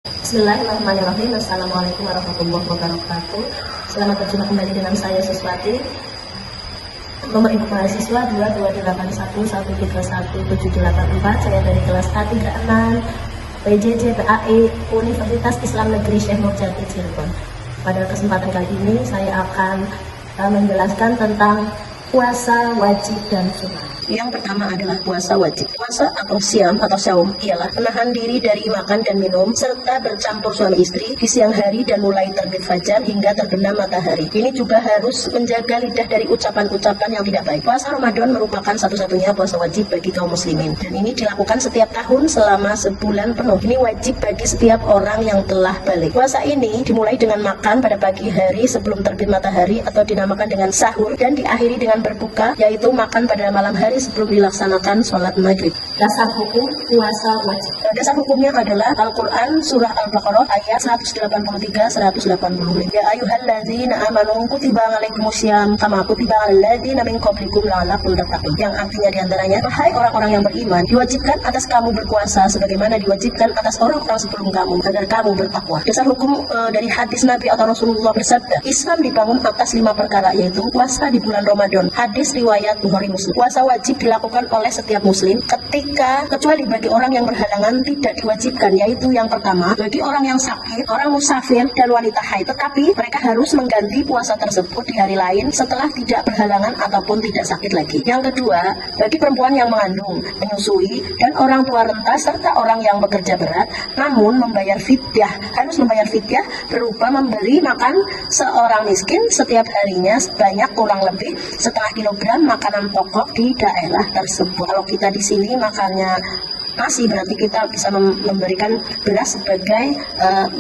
Bismillahirrahmanirrahim. Assalamualaikum warahmatullahi wabarakatuh. Selamat berjumpa kembali dengan saya Suswati. Nomor induk mahasiswa 22811313784. Saya dari kelas A36 PJJ PAI Universitas Islam Negeri Syekh Nurjati Cirebon. Pada kesempatan kali ini saya akan menjelaskan tentang puasa wajib dan sunnah. Yang pertama adalah puasa wajib. Puasa atau siam atau saum ialah menahan diri dari makan dan minum serta bercampur suami istri di siang hari dan mulai terbit fajar hingga terbenam matahari. Ini juga harus menjaga lidah dari ucapan-ucapan yang tidak baik. Puasa Ramadan merupakan satu-satunya puasa wajib bagi kaum muslimin, dan ini dilakukan setiap tahun selama sebulan penuh. Ini wajib bagi setiap orang yang telah balik. Puasa ini dimulai dengan makan pada pagi hari sebelum terbit matahari atau dinamakan dengan sahur, dan diakhiri dengan berbuka, yaitu makan pada malam hari sebelum dilaksanakan sholat maghrib. Dasar hukum puasa wajib. Dasar hukumnya adalah Al-Quran surah Al-Baqarah ayat 183-185. Ya ayyuhalladzina amanu kutiba alaikumussyam kama kutiba alal ladzina min qablikum la'allakum tattaqun. Yang artinya diantaranya, wahai orang-orang yang beriman, diwajibkan atas kamu berpuasa sebagaimana diwajibkan atas orang-orang sebelum kamu agar kamu bertakwa. Dasar hukum dari hadis Nabi atau Rasulullah bersabda, Islam dibangun atas 5 perkara, yaitu puasa di bulan Ramadan. Hadis riwayat Bukhari Muslim. Puasa wajib dilakukan oleh setiap muslim kecuali bagi orang yang berhalangan tidak diwajibkan, yaitu yang pertama, bagi orang yang sakit, orang musafir, dan wanita haid. Tetapi mereka harus mengganti puasa tersebut di hari lain setelah tidak berhalangan ataupun tidak sakit lagi. Yang kedua, bagi perempuan yang mengandung, menyusui, dan orang tua renta serta orang yang bekerja berat namun harus membayar fidyah berupa memberi makan seorang miskin setiap harinya sebanyak kurang lebih setengah kilogram makanan pokok di daerah tersebut. Kalau kita di sini makannya nasi, berarti kita bisa memberikan beras sebagai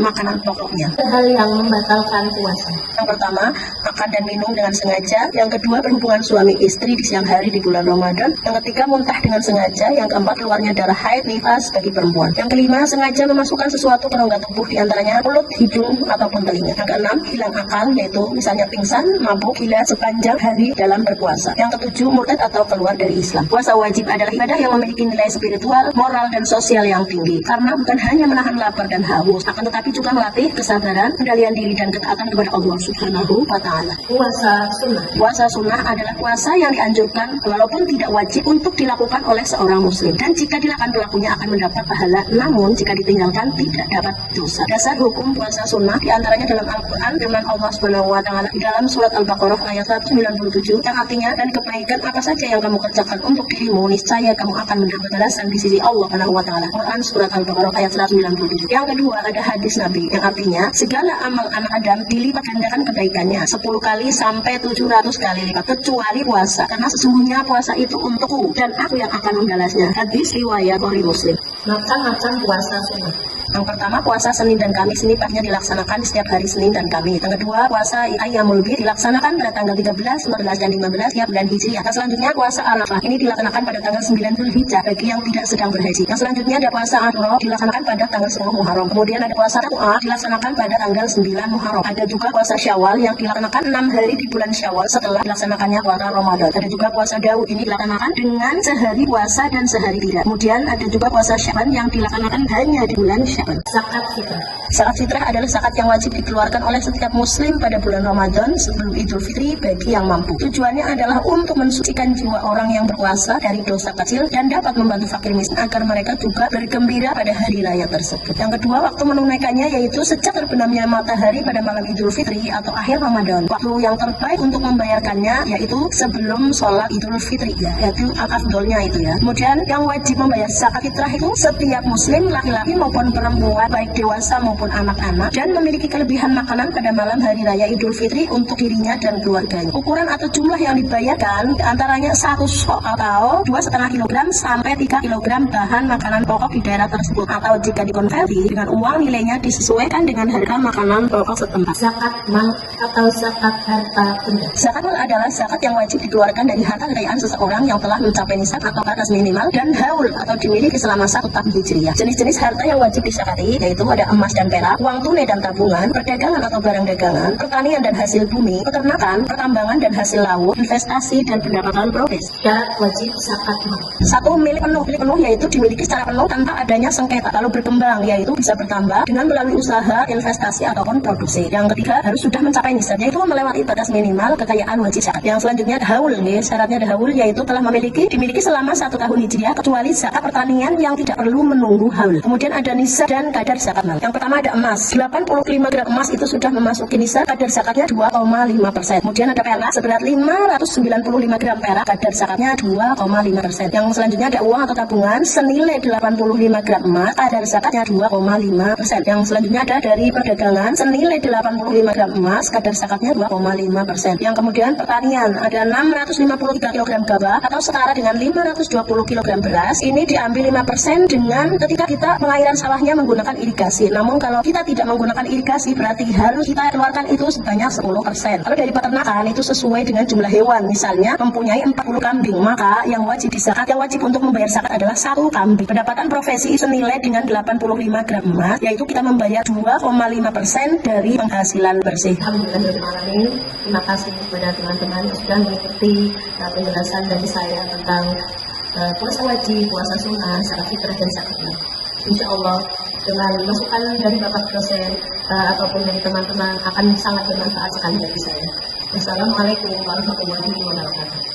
makanan pokoknya. Hal yang membatalkan puasa. Yang pertama, makan dan minum dengan sengaja. Yang kedua, berhubungan suami istri di siang hari di bulan Ramadan. Yang ketiga, muntah dengan sengaja. Yang keempat, keluarnya darah haid nifas bagi perempuan. Yang kelima, sengaja memasukkan sesuatu ke rongga tubuh, diantaranya mulut, hidung, ataupun telinga. Yang keenam, hilang akal, yaitu misalnya pingsan, mabuk, gila sepanjang hari dalam berpuasa. Yang ketujuh, murtad atau keluar dari Islam. Puasa wajib adalah ibadah yang memiliki nilai spiritual, moral, dan sosial yang tinggi, karena bukan hanya menahan lapar dan haus, akan tetapi juga melatih kesabaran, kendalian diri, dan ketaatan kepada Allah Subhanahu wa Ta'ala. Puasa sunnah. Puasa sunnah adalah puasa yang dianjurkan walaupun tidak wajib untuk dilakukan oleh seorang muslim, dan jika dilakukan pelakunya akan mendapat pahala, namun jika ditinggalkan tidak dapat dosa. Dasar hukum puasa sunnah diantaranya dalam Al-Quran firman Allah Subhanahu wa Ta'ala di dalam surat Al-Baqarah ayat 197, yang artinya, dan kebaikan apa saja yang kamu kerjakan untuk dirimu, niscaya kamu akan mendapat balasan di sisi Allah Subhanahu wa Ta'ala. Quran surat Al-Baqarah ayat 197. Yang kedua, ada hadis Nabi yang artinya, segala amal anak Adam dilipat gandakan kebaikannya 10 kali sampai 700 kali lipat, kecuali puasa, karena sesungguhnya puasa itu untukku dan aku yang akan membalasnya. Hadis riwayat Bukhari Muslim. Macam-macam puasa sunnah. Yang pertama, puasa Senin dan Kamis ini pastinya dilaksanakan di setiap hari Senin dan Kamis. Yang kedua, puasa Ayyamul Bid dilaksanakan pada tanggal 13, 14, dan 15 tiap bulan Hijriah. Yang selanjutnya, puasa Arafah ini dilaksanakan pada tanggal 9 Dzulhijjah bagi yang tidak sedang berhaji. Yang selanjutnya ada puasa Asyura dilaksanakan pada tanggal 10 Muharram. Kemudian ada puasa Taqwa dilaksanakan pada tanggal 9 Muharram. Ada juga puasa Syawal yang dilaksanakan 6 hari di bulan Syawal setelah dilaksanakannya puasa Ramadan. Ada juga puasa Daud ini dilaksanakan dengan sehari puasa dan sehari tidak. Kemudian ada juga puasa Syaban yang dilaksanakan hanya di bulan Syaban. Zakat fitrah. Zakat fitrah adalah zakat yang wajib dikeluarkan oleh setiap muslim pada bulan Ramadan sebelum Idul Fitri bagi yang mampu. Tujuannya adalah untuk mensucikan jiwa orang yang berpuasa dari dosa kecil dan dapat membantu fakir miskin agar mereka juga bergembira pada hari raya tersebut. Yang kedua, waktu menunaikannya yaitu sejak terbenamnya matahari pada malam Idul Fitri atau akhir Ramadan. Waktu yang terbaik untuk membayarkannya yaitu sebelum sholat Idul Fitri, yaitu al-afdolnya itu ya. Kemudian yang wajib membayar zakat fitrah itu setiap muslim, laki-laki maupun perempuan, baik dewasa maupun anak-anak, dan memiliki kelebihan makanan pada malam hari raya Idul Fitri untuk dirinya dan keluarganya. Ukuran atau jumlah yang dibayarkan antaranya 1 sok atau 2,5 kg sampai 3 kg bahan makanan pokok di daerah tersebut, atau jika dikonversi dengan uang nilainya disesuaikan dengan harga makanan pokok setempat. Zakat mal atau zakat harta benda. Zakat mal adalah zakat yang wajib dikeluarkan dari harta kekayaan seseorang yang telah mencapai nisab atau batas minimal dan haul atau dimiliki selama 1 tahun hijriah. Jenis-jenis harta yang wajib disepakati, yaitu ada emas dan perak, uang tunai dan tabungan, perdagangan atau barang dagangan, pertanian dan hasil bumi, peternakan, pertambangan dan hasil laut, investasi dan pendapatan progres. Syarat wajib zakat mal. 1. Milik penuh yaitu dimiliki secara penuh tanpa adanya sengketa, lalu berkembang yaitu bisa bertambah dengan melalui usaha, investasi ataupun produksi. Yang ketiga, harus sudah mencapai nisab, yaitu melewati batas minimal kekayaan wajib zakat. Yang selanjutnya haul, syaratnya haul yaitu telah dimiliki selama 1 tahun hijriah kecuali zakat pertanian yang tidak perlu menunggu haul. Kemudian ada nisab dan kadar zakat mal. Yang pertama ada emas, 85 gram emas itu sudah memasuki nisab, kadar zakatnya 2,5%. Kemudian ada perak seberat 595 gram perak, kadar zakatnya 2,5%. Yang selanjutnya ada uang atau tabungan senilai 85 gram emas, kadar zakatnya 2,5%. Yang selanjutnya ada dari perdagangan senilai 85 gram emas, kadar zakatnya 2,5%. Yang kemudian pertanian ada 653 kg gabah atau setara dengan 520 kg beras. Ini diambil 5% dengan ketika kita pengairan sawahnya menggunakan irigasi. Namun kalau kita tidak menggunakan irigasi berarti harus kita keluarkan itu sebanyak 10%. Kalau dari peternakan itu sesuai dengan jumlah hewan, misalnya mempunyai 40 kambing, maka yang wajib dizakat, yang wajib untuk membayar zakat adalah 1 kambing. Pendapatan profesi senilai dengan 85 gram emas, yaitu kita membayar 2,5% dari penghasilan bersih. Alhamdulillahirrahmanirrahim. Terima kasih kepada teman-teman yang sudah mengikuti penjelasan dari saya tentang puasa wajib, puasa sunnah, zakat fitrah dan zakat mal. Insya Allah dengan masukan dari Bapak dosen ataupun dari teman-teman akan sangat bermanfaat sekali bagi saya. Wassalamualaikum warahmatullahi wabarakatuh.